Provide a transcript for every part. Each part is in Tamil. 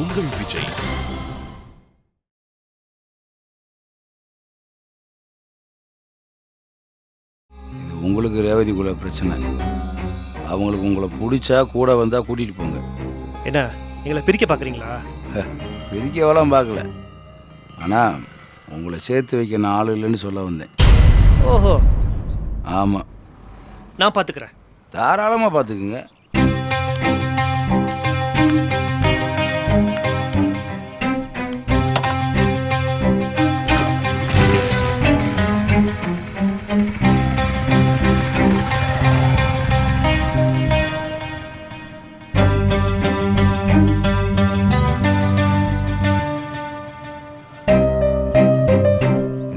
உங்கள் விஜய். இது உங்களுக்கு ரேவதிக்குள்ள பிரச்சனை. அவங்களுக்கு உங்களை பிடிச்சா கூட வந்தா கூட்டிட்டு போங்க. என்ன எங்களை பிரிக்க பார்க்குறீங்களா? பிரிக்கவெல்லாம் பார்க்கல. ஆனால் உங்களை சேர்த்து வைக்க நான் ஆள் இல்லைன்னு சொல்ல வந்தேன். ஓஹோ, ஆமாம், நான் பார்த்துக்கிறேன். தாராளமாக பார்த்துக்குங்க.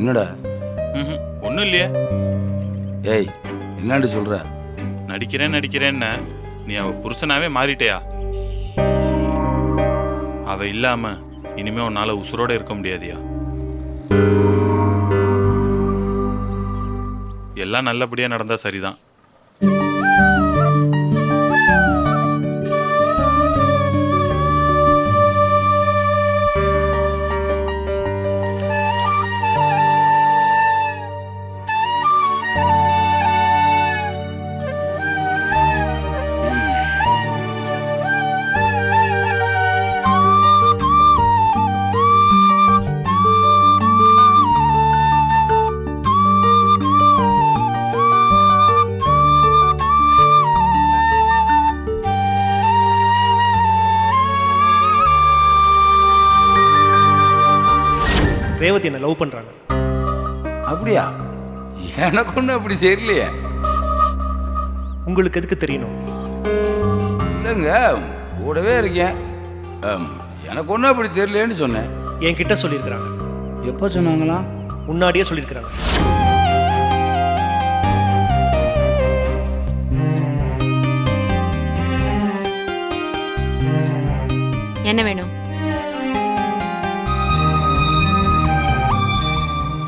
என்னடா? ஒன்றும் இல்லையே. ஏய், என்னான்னு சொல்ற? நடிக்கிறேன்னு நீ அவ புருஷனாவே மாறிட்டேயா? அவ இல்லாம இனிமே உன்னால உசுரோட இருக்க முடியாதியா? எல்லாம் நல்லபடியா நடந்தா சரிதான். ரேவதி என்ன லவ் பண்ணுறாங்க. அப்படியா? எனக்கு ஒன்றும் அப்படி தெரியலையே. உங்களுக்கு எதுக்கு தெரியணும்? இல்லைங்க, கூடவே இருக்கேன். எனக்கு ஒன்றும் அப்படி தெரியலேன்னு சொன்னேன். என்கிட்ட சொல்லியிருக்கிறாங்க. எப்போ சொன்னாங்களா? முன்னாடியே சொல்லியிருக்கிறாங்க. என்ன வேணும்?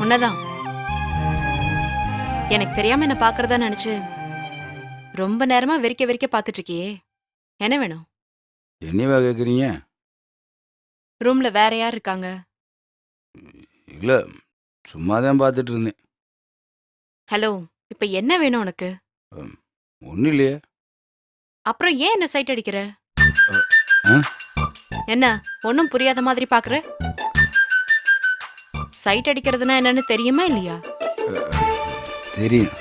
உன்னதான் எனக்கு தெரியாம என்ன பாக்குறதா நினைச்சு ரொம்ப நேரமா வெறிக்க பாத்துட்டு இருக்கியே. என்ன வேணும்? என்னவா கேட்குறீங்க? ரூம்ல வேற யார் இருக்காங்க? இல்லை, சும்மா தான் பார்த்துட்டு இருந்தேன். ஹலோ, இப்ப என்ன வேணும் உனக்கு? ஒன்றும் இல்லையே. அப்புறம் ஏன் என்ன சைட் அடிக்கிற? ஆ? என்ன ஒன்னும் புரியாத மாதிரி பாக்குற? சைட் அடிக்கிறதுனா என்னன்னு தெரியுமா இல்லையா? தெரியும்.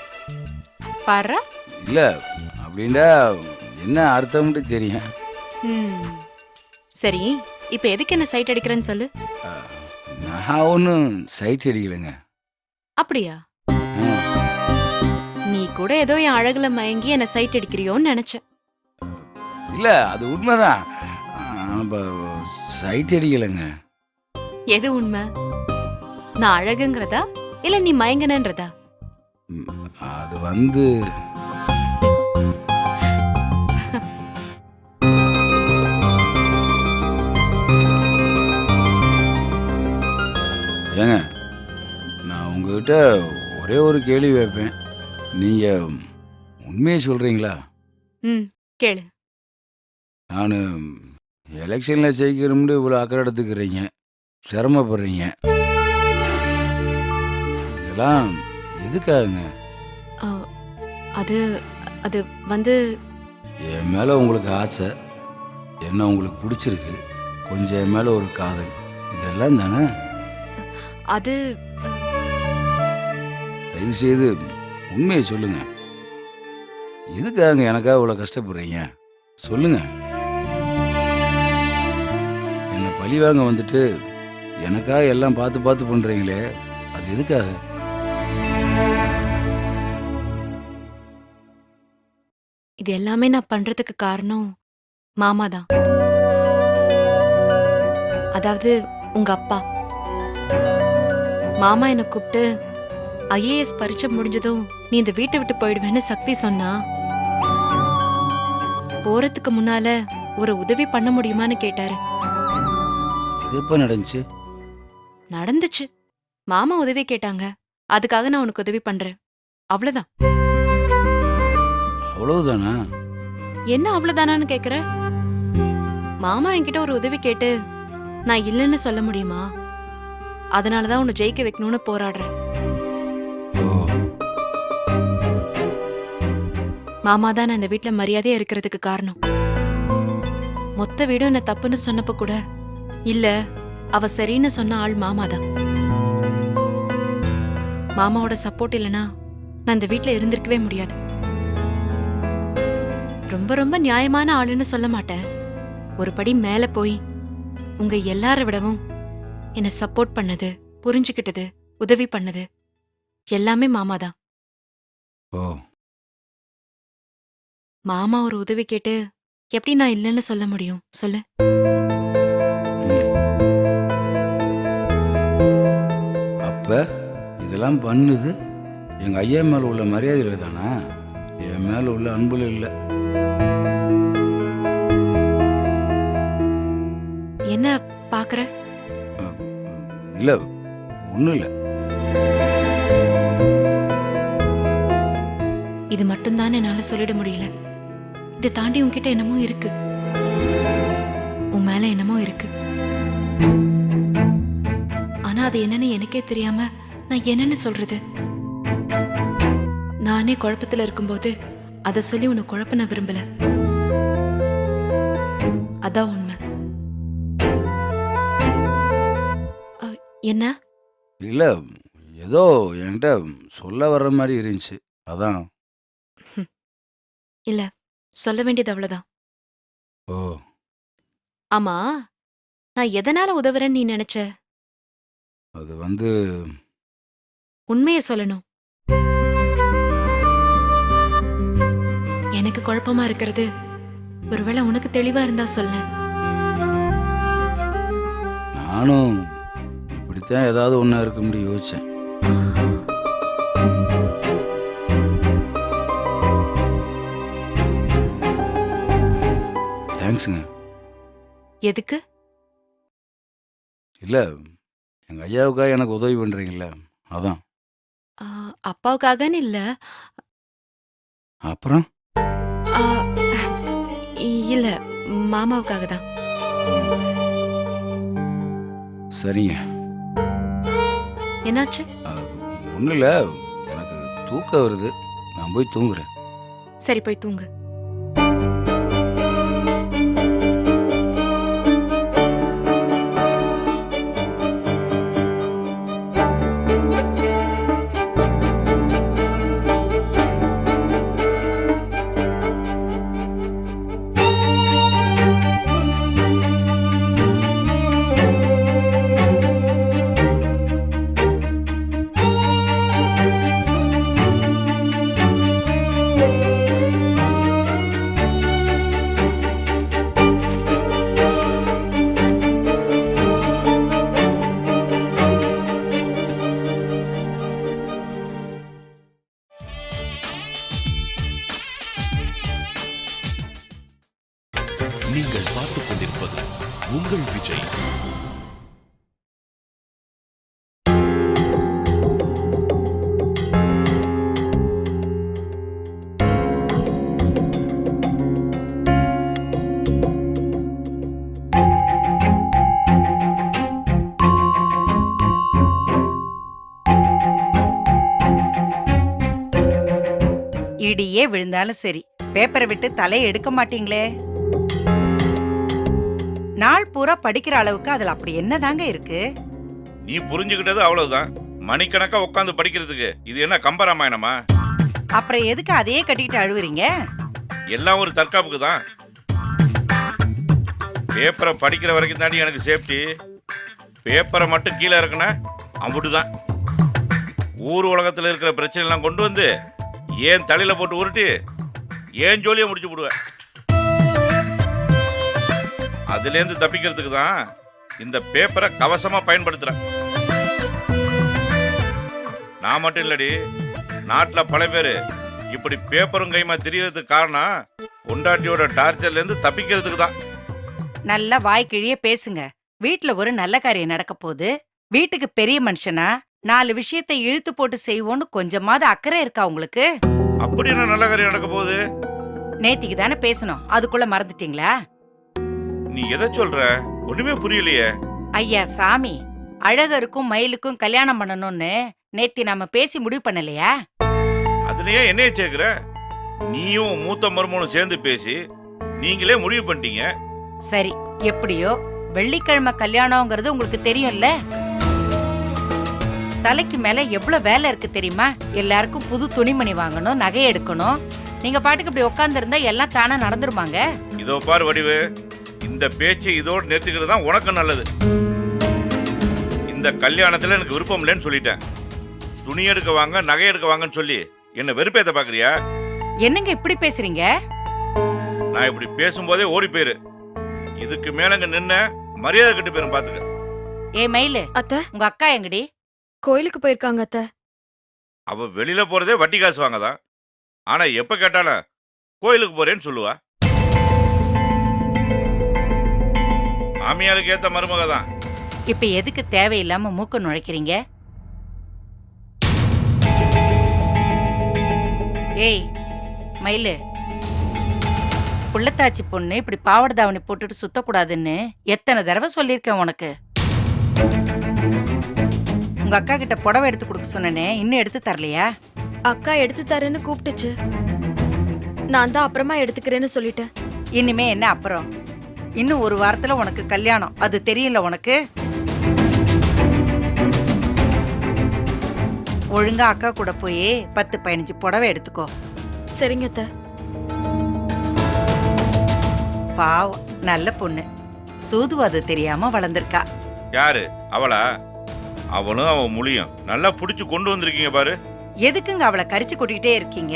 பாரு. இல்லை அப்படின்டா என்ன அர்த்தம்னு தெரியும். சரி, இப்ப எதுக்கு என்ன சைட் அடிக்கிறேன்னு சொல்லு. நான் ஒன்றும் சைட் அடிக்கலைங்க. அப்படியா? நீ கூட ஏதோ என் அழகுல மயங்கி என்ன சைட் அடிக்கிறியோன்னு நினைச்சேன். இல்லை, அது உண்மைதான். சைட் அடிக்கலைங்க. எது உண்மை? நான் அழகுங்கிறதா இல்ல நீ மயங்கனன்றதா? அது வந்து ஏங்க, நான் உங்ககிட்ட ஒரே ஒரு கேள்வி வைப்பேன். நீங்க உண்மையை சொல்றீங்களா? கேளு. நான் எலெக்ஷன்ல ஜெயிக்கிறோம்னு இவ்வளோ அக்கறை எடுத்துக்கிறீங்க, சிரமப்படுறீங்க. இதெல்லாம் எதுக்காகங்க? அது அது வந்து என் மேலே உங்களுக்கு ஆசை, என்ன உங்களுக்கு பிடிச்சிருக்கு, கொஞ்சம் என் மேலே ஒரு காதல், இதெல்லாம் தானே? அது தயவு செய்து உண்மையை சொல்லுங்க. எதுக்காக எனக்காக இவ்வளோ கஷ்டப்படுறீங்க? சொல்லுங்க. என்னை பழி வாங்க வந்துட்டு எனக்காக எல்லாம் பார்த்து பண்ணுறீங்களே, அது எதுக்காக? இது எல்லாமே நான் பண்றதுக்கு காரணம் மாமா தான். அதாவது உங்க அப்பா. மாமா என்னை கூப்பிட்டு ஐஏஎஸ் பரீட்சை முடிஞ்சதும் நீ இந்த வீட்டை விட்டு போயிடுவேன்னு சக்தி சொன்னா, போறதுக்கு முன்னால ஒரு உதவி பண்ண முடியுமான்னு கேட்டாரு. இது எப்போ நடந்துச்சு? நடந்துச்சு. மாமா உதவி கேட்டாங்க, அதுக்காக நான் உனக்கு உதவி பண்றேன். அவ்வளவுதான். அவ்வளவுதானா? என்ன அவ்வளவுதானான்னு கேக்குற? மாமா என்கிட்ட ஒரு உதவி கேட்டு நான் இல்லைன்னு சொல்ல முடியுமா? அதனாலதான் உன்னை ஜெயிக்க வைக்கணும்னு போராடுறேன். ஓ மாமா தான் நான் இந்த வீட்டுல மரியாதையா இருக்கிறதுக்கு காரணம். மொத்த வீடும் என்ன தப்புன்னு சொன்னப்ப கூட இல்ல, அவ சரின்னு சொன்ன ஆள் மாமாதான். மாமாவோட சப்போர்ட் இல்லனா நான் இந்த வீட்டுல இருந்திருக்கவே முடியாது. ரொம்ப ரொம்ப நியாயமான ஆளுன்னு சொல்ல மாட்டேன். ஒரு படி மேல போய் உங்க எல்லார விடவும் என்ன சப்போர்ட் பண்ணது, புரிஞ்சுக்கிட்டது, உதவி பண்ணது எல்லாமே மாமாதான். ஓ மாமா ஒரு உதவி கேட்டு எப்படி நான் இல்லைன்னு சொல்ல முடியும் சொல்லு? அப்ப இதெல்லாம் பண்ணுது எங்க ஐயா மேல உள்ள மரியாதையில தானா? என் மேல உள்ள அன்புல இல்ல. என்ன பாக்குற? இல்ல ஒண்ணும் இல்ல. இது மட்டும்தான் என்னால சொல்லிட முடியல. இதை தாண்டி உன்கிட்ட என்னமோ இருக்கு. உன் மேல என்னமோ இருக்கு. ஆனா அது என்னன்னு எனக்கே தெரியாம நான் என்னன்னு சொல்றது? நானே குழப்பத்துல இருக்கும்போது அதை சொல்லி உன்னை குழப்ப நான் விரும்பல. அதான் உண்மை. என்ன? இல்ல ஏதோ என்கிட்ட சொல்ல வர்ற மாதிரி இருந்துச்சு, அதான். இல்ல, சொல்ல வேண்டியது அவ்வளவுதான். ஓ ஆமா, நான் எதனால உதவுறேன்னு நீ நினைச்ச? அது வந்து உண்மையை சொல்லணும். எனக்கு குழப்பமா இருக்கிறது ஒருவேளை உனக்கு தெளிவா இருந்தா சொல்ல. நானும் இப்படித்தான் ஏதாவது ஒன்றா இருக்க முடியும் யோசிச்சேன். தேங்க்ஸுங்க. எதுக்கு? இல்லை, எங்கள் ஐயாவுக்காக எனக்கு உதவி பண்ணுறீங்கள, அதான். அப்பாவுக்காகன்னு இல்ல. அப்புறம் ஆ, இல்ல, மாமாவுக்காக தான். சரிங்க. என்னாச்சு? ஒன்றும் இல்லை, எனக்கு தூக்கம் வருது, நான் போய் தூங்குறேன். சரி, போய் தூங்கு. நீங்கள் பார்த்துக் கொண்டிருப்பது உங்கள் விஜய். இடியே விழுந்தாலும் சரி, பேப்பரை விட்டு தலையை எடுக்க மாட்டீங்களே. நாள் பூரா படிக்கிற அளவுக்கு அதுல அப்படி என்னதாங்க இருக்கு? நீ புரிஞ்சுக்கிட்டது அவ்வளவுதான். மணிக்கணக்கா உட்காந்து படிக்கிறதுக்கு இது என்ன கம்பராமாயணமா? அப்புறம் எதுக்கு அதையே கட்டிக்கிட்டு அழுவுறீங்க? எல்லாம் ஒரு தற்காப்புக்கு தான். பேப்பரை படிக்கிற வரைக்கும் தாண்டி எனக்கு சேஃப்டி. பேப்பரை மட்டும் கீழே இருக்குன்னா அம்புட்டுதான். ஊர் உலகத்தில் இருக்கிற பிரச்சனை எல்லாம் கொண்டு வந்து ஏன் தலையில போட்டு உருட்டி ஏன் ஜோலியை முடிச்சு விடுவேன். அதுலேருந்து தப்பிக்கிறதுக்கு தான் இந்த பேப்பரை கவசமா பயன்படுத்துறேன். நான் மட்டும் இல்லடி, நாட்டில் பல பேர் இப்படி பேப்பரும் கைமா தெரியறதுக்கு காரணம் பொண்டாட்டியோட டார்ச்சர்ல இருந்து தப்பிக்கிறதுக்கு தான். நல்லா வாய்க்கிழியே பேசுங்க. வீட்டுல ஒரு நல்ல காரியம் நடக்க போகுது. வீட்டுக்கு பெரிய மனுஷனா 4 விஷயத்தை இழுத்து போட்டு செய்வோன்னு கொஞ்சமாவது அக்கறை இருக்கா உங்களுக்கு? அப்படி என்ன நல்ல காரியம் நடக்க போகுது? நேத்திக்கு தானே பேசணும், அதுக்குள்ள மறந்துட்டீங்களா? நீ எதை சொல்ற? ஒண்ணுமே புரியலையே. ஐயா சாமி, அழகருக்கும் மயிலுக்கும் கல்யாணம் பண்ணணும்னு நேத்தி நாம பேசி முடிவு பண்ணலையா? அதுலயே என்னைய சேர்க்கிற? நீயும் உன் மூத்த மருமகனும் சேர்ந்து பேசி நீங்களே முடிவு பண்ணிட்டீங்க. சரி, எப்படியோ வெள்ளிக்கிழமை கல்யாணம்ங்கிறது உங்களுக்கு தெரியும்ல. தலைக்கு மேல எவ்வளவு வேலை இருக்கு தெரியுமா? எல்லாருக்கும் புது துணிமணி வாங்கணும், நகை எடுக்கணும். நீங்க பாட்டுக்கு இப்படி உட்கார்ந்து இருந்தா எல்லாம் தானா நடந்துருமாங்க. இதோ பாரு வடிவு, இந்த பேச்சு இதோடு நிறுத்திக்கிறது தான் உனக்கு நல்லது. இந்த கல்யாணத்துல எனக்கு விருப்பம் இல்லைன்னு சொல்லிட்டேன். துணி எடுக்க வாங்க, நகை எடுக்க வாங்கன்னு சொல்லி என்ன வெறுப்பேத்த பாக்குறியா? என்னங்க இப்படி பேசுறீங்க? நான் இப்படி பேசும்போதே ஓடி போயிரு. இதுக்கு மேலங்க நின்ன மரியாதை கட்டு போயிரும் பாத்துக்க. ஏ மயிலு, அத்தை, உங்க அக்கா எங்கடி? கோயிலுக்கு போயிருக்காங்க அத்தை. அவ வெளியில போறதே வட்டி காசு வாங்கதான். ஆனா எப்ப கேட்டாலும் கோயிலுக்கு போறேன்னு சொல்லுவா. மாமியாருக்கு ஏத்த மருமக தான். இப்ப எதுக்கு தேவையில்லாம மூக்க நுழைக்கிறீங்க? ஏய் மயிலு, புள்ளத்தாச்சி பொண்ணு இப்படி பாவாடை தாவணி போட்டுட்டு சுத்தக்கூடாதுன்னு எத்தனை தடவை சொல்லியிருக்கேன் உனக்கு. உங்க அக்கா கிட்ட புடவை எடுத்து கொடுக்க சொன்னனே, இன்னும் எடுத்து தரலையா? அக்கா எடுத்து தரேன்னு கூப்பிட்டுச்சு. நான் தான் அப்புறமா எடுத்துக்கிறேன்னு சொல்லிட்டேன். இனிமே என்ன அப்புறம்? இன்னும் ஒரு வாரத்துல உனக்கு கல்யாணம், அது தெரியல உனக்கு? ஒழுங்கா அக்கா கூட போய் 10-15 புடவை எடுத்துக்கோ. சரிங்க அத்தை. பாவம், நல்ல பொண்ணு, சூதுவாது தெரியாம வளர்ந்திருக்கா. யாரு அவளா? அவனும் அவன் முழியும் நல்லா புடிச்சு கொண்டு வந்திருக்கீங்க பாரு. எதுக்குங்க அவளை கரிச்சு கொட்டிக்கிட்டே இருக்கீங்க?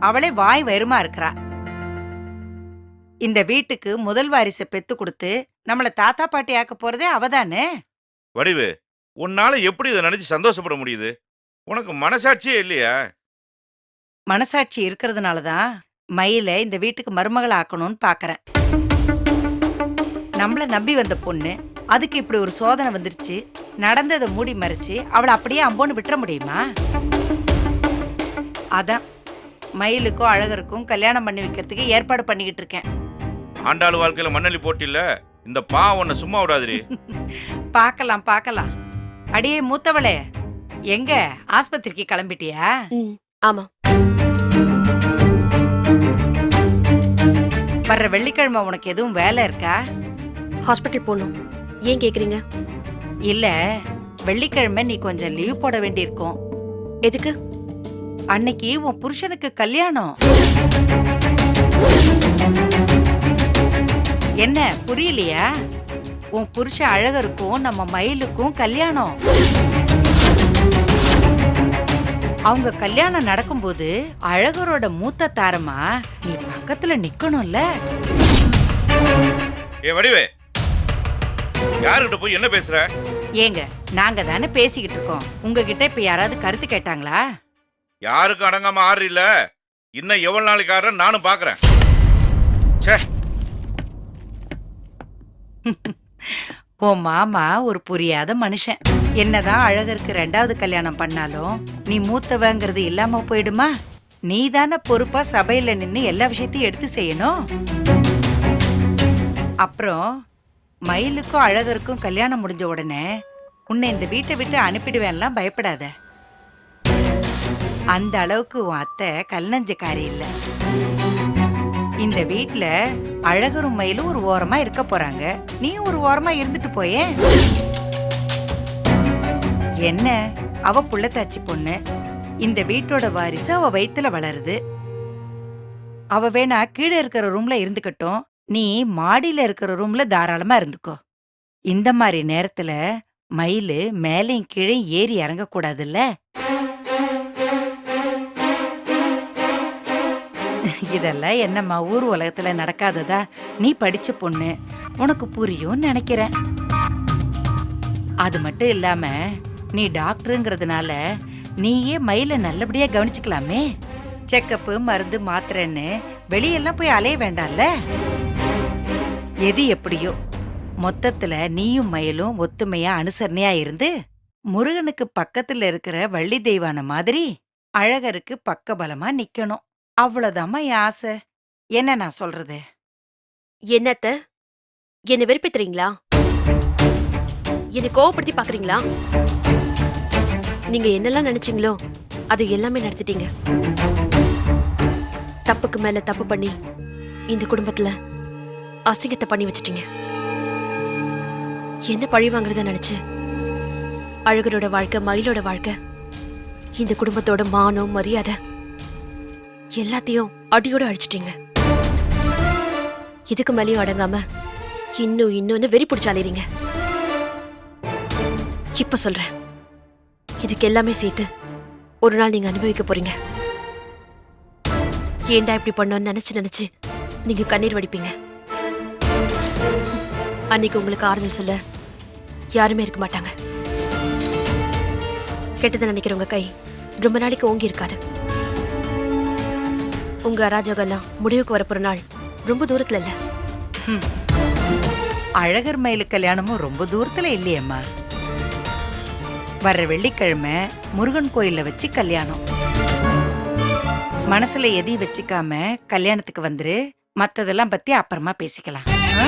அவளே வாய் வயிறுமா இருக்கிறா. இந்த வீட்டுக்கு முதல் வாரிசை பெத்து கொடுத்து நம்மள தாத்தா பாட்டி ஆக்க போறதே அவதானே. வடிவு, உன்னால எப்படி இதை நினைச்சு சந்தோஷப்பட முடியுது? உனக்கு மனசாட்சியே இல்லையா? மனசாட்சி இருக்கிறதுனாலதான் மயில இந்த வீட்டுக்கு மருமகளை ஆக்கணும்னு பாக்குறேன். நம்மள நம்பி வந்த பொண்ணு, அதுக்கு இப்படி ஒரு சோதனை வந்துருச்சு. நடந்ததை மூடி மறைச்சு அவளை அப்படியே அம்போன்னு விட்டுற முடியுமா? அதான் மயிலுக்கும் அழகருக்கும் கல்யாணம் பண்ணி வைக்கிறதுக்கு ஏற்பாடு பண்ணிக்கிட்டு இருக்கேன். ஆண்டாளு வாழ்க்கையில மண்ணலி போட்டில்ல, இந்த பா உன்னை சும்மா விடாதிரி. பார்க்கலாம் பார்க்கலாம். அடியே மூத்தவளே, எங்க ஆஸ்பத்திரிக்கு கிளம்பிட்டியா? ஆமா. வர்ற வெள்ளிக்கிழமை உனக்கு எதுவும் வேலை இருக்கா? ஹாஸ்பிட்டல் போகணும். ஏன் கேக்குறீங்க? இல்ல, வெள்ளிக்கிழமை நீ கொஞ்சம் லீவ் போட வேண்டியிருக்கும். எதுக்கு? அன்னைக்கு உன் புருஷனுக்கு கல்யாணம். என்ன புரியலையா? உன் புருஷன் அழகருக்கும் நம்ம மயிலுக்கும் கல்யாணம். அவங்க கல்யாணம் நடக்கும்போது அழகரோட மூத்த தாரமா நீ பக்கத்துல நிக்கணும்ல. ஏ வடிவே, யாருகிட்ட போய் என்ன பேசுற? ஏங்க, நாங்க தானே பேசிக்கிட்டு இருக்கோம். உங்ககிட்ட இப்ப யாராவது கருத்து கேட்டாங்களா? யாருக்கு அடங்காம ஆறு இல்ல. இன்னும் எவ்வளவு நாளைக்கு ஆடுறேன்னு நானும் பாக்குறேன். உன் மாமா ஒரு புரியாத மனுஷன். என்னதான் அழகருக்கு 2வது கல்யாணம் பண்ணாலும் நீ மூத்தவங்கிறது இல்லாம போயிடுமா? நீ தானே பொறுப்பா சபையில நின்னு எல்லா விஷயத்தையும் எடுத்து செய்யணும். அப்புறம் மயிலுக்கும் அழகருக்கும் கல்யாணம் முடிஞ்ச உடனே உன்னை இந்த வீட்டை விட்டு அனுப்பிடுவேன்லாம் பயப்படாத. அந்த அளவுக்கு உன் அத்தை கல்நஞ்சக்காரி இல்ல. இந்த வீட்ல அழகரும் மயிலும் ஒரு ஓரமா இருக்க போறாங்க. நீ ஒரு ஓரமா இருந்துட்டு போயே. என்ன, அவ புள்ளத்தாச்சி பொண்ணு. இந்த வீட்டோட வாரிசு அவ வயித்துல வளருது. அவ வேணா கீழே இருக்கிற ரூம்ல இருந்துக்கட்டும், நீ மாடியில இருக்கிற ரூம்ல தாராளமா இருந்துக்கோ. இந்த மாதிரி நேரத்துல மயிலு மேலையும் கீழே ஏறி இறங்க கூடாதுல்ல. இதெல்லாம் என்னம்மா ஊர் உலகத்துல நடக்காததா? நீ படிச்ச பொண்ணு, உனக்கு புரியும் நினைக்கிறேன். அது மட்டும் இல்லாம நீ டாக்டருங்கிறதுனால நீயே மயில நல்லபடியா கவனிச்சுக்கலாமே. செக்கப்பு, மருந்து, மாத்திரைன்னு வெளியெல்லாம் போய் அலைய வேண்டாம்ல. எது எப்படியோ மொத்தத்துல நீயும் மயிலும் ஒத்துமையா அனுசரணையா இருந்து முருகனுக்கு பக்கத்துல இருக்கிற வள்ளி தெய்வான மாதிரி அழகருக்கு பக்கபலமா நிக்கணும். அவ்வளவுதாம்மா என் ஆசை. என்ன நான் சொல்றது? என்னத்த? என்ன வெறுப்பேத்துறீங்களா? என்னை கோவப்படுத்தி பாக்குறீங்களா? நீங்க என்னெல்லாம் நினைச்சீங்களோ அது எல்லாமே நடத்திட்டீங்க. தப்புக்கு மேல தப்பு பண்ணி இந்த குடும்பத்துல அசிங்கத்தை பண்ணி வச்சிட்டீங்க. என்ன பழி வாங்குறத நினைச்சு அழகரோட வாழ்க்கை, மயிலோட வாழ்க்கை, இந்த குடும்பத்தோட மானம், மரியாதை எல்லாத்தையும் அடியோட அழிச்சிட்டீங்க. இதுக்கு மேலேயும் அடங்காம இன்னொன்னு வெறி பிடிச்சாலேறீங்க. இப்ப சொல்றேன், இதுக்கு எல்லாமே சேர்த்து ஒரு நாள் நீங்க அனுபவிக்க போறீங்க. ஏண்டா இப்படி பண்ணோன்னு நினைச்சு நீங்க கண்ணீர் வடிப்பீங்க. அன்னைக்கு உங்களுக்கு ஆறுதல் சொல்ல யாருமே இருக்க மாட்டாங்க. கெட்டதை நினைக்கிறவங்க கை ரொம்ப நாளைக்கு ஓங்கி இருக்காது. உங்க அராஜகம்லாம் முடிவுக்கு வரப்போற நாள் ரொம்ப தூரத்துல இல்ல. அழகர் மயிலு கல்யாணமும் ரொம்ப தூரத்துல இல்லையம்மா. வர்ற வெள்ளிக்கிழமை முருகன் கோயில்ல வச்சு கல்யாணம். மனசுல எதையும் வச்சுக்காம கல்யாணத்துக்கு வந்துரு. மத்ததெல்லாம் பத்தி அப்புறமா பேசிக்கலாம். ஆ?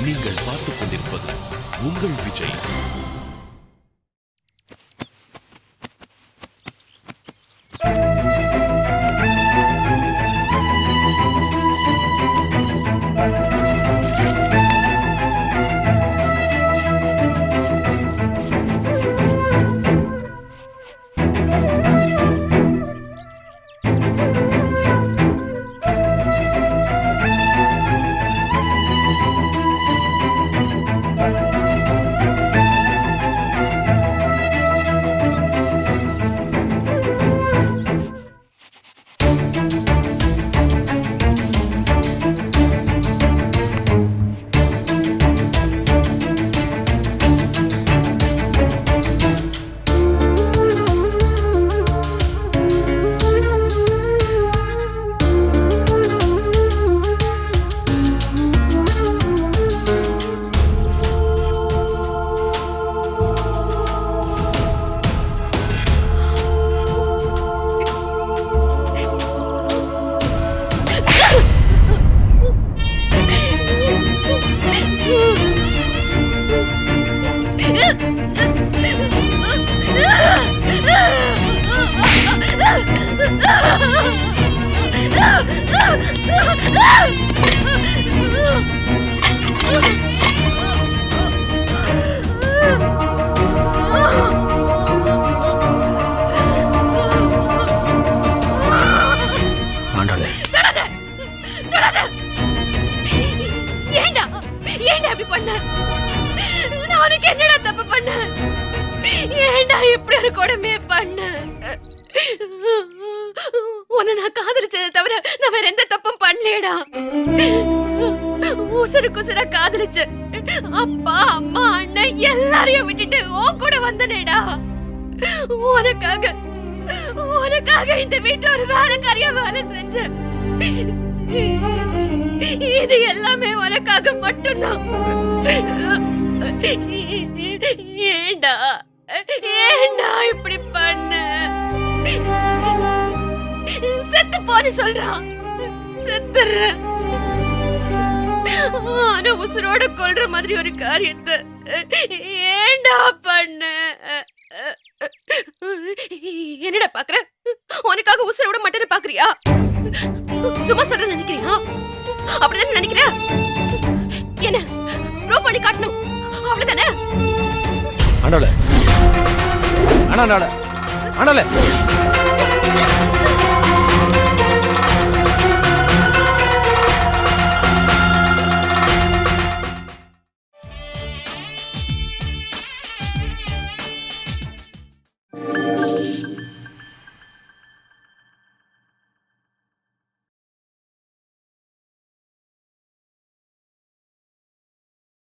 நீங்கள் பார்த்துக் கொண்டிருப்பது உங்கள் விஜய். ஏண்டா இப்படி பண்ண? நான் உனக்கு என்னடா தப்பு பண்ண? ஏண்டா இப்படி ஒரு கொடுமையை பண்ண? உன்னை நான் காதலிச்சதை தவிர நான் வேற எந்த தப்பும் பண்ணலடா. உசுருக்கு உசுரா காதலிச்ச அப்பா, அம்மா, அண்ணன் எல்லாரையும் விட்டுட்டு உன் கூட வந்தனேடா. உனக்காக இந்த வீட்டுல ஒரு வேலைக்காரியா வேலை செஞ்ச. இது எல்லாமே உனக்காக மட்டும்தான். ஏண்டா இப்படி பண்ண? செத்து போன்னு சொல்றான், செத்துற. ஆனா உசுரோட கொல்ற மாதிரி ஒரு காரியத்தை ஏண்டா பண்ண? என்னடா பாக்குற? உனக்காக உசுர விட மாட்டேன்னு பாக்குறியா? சும்மா சொல்ற நினைக்கிறியா? அப்படிதானே நினைக்கிற? என்ன ப்ரூவ் பண்ணி காட்டணும், அவ்வளவுதானே? ஆண்டோல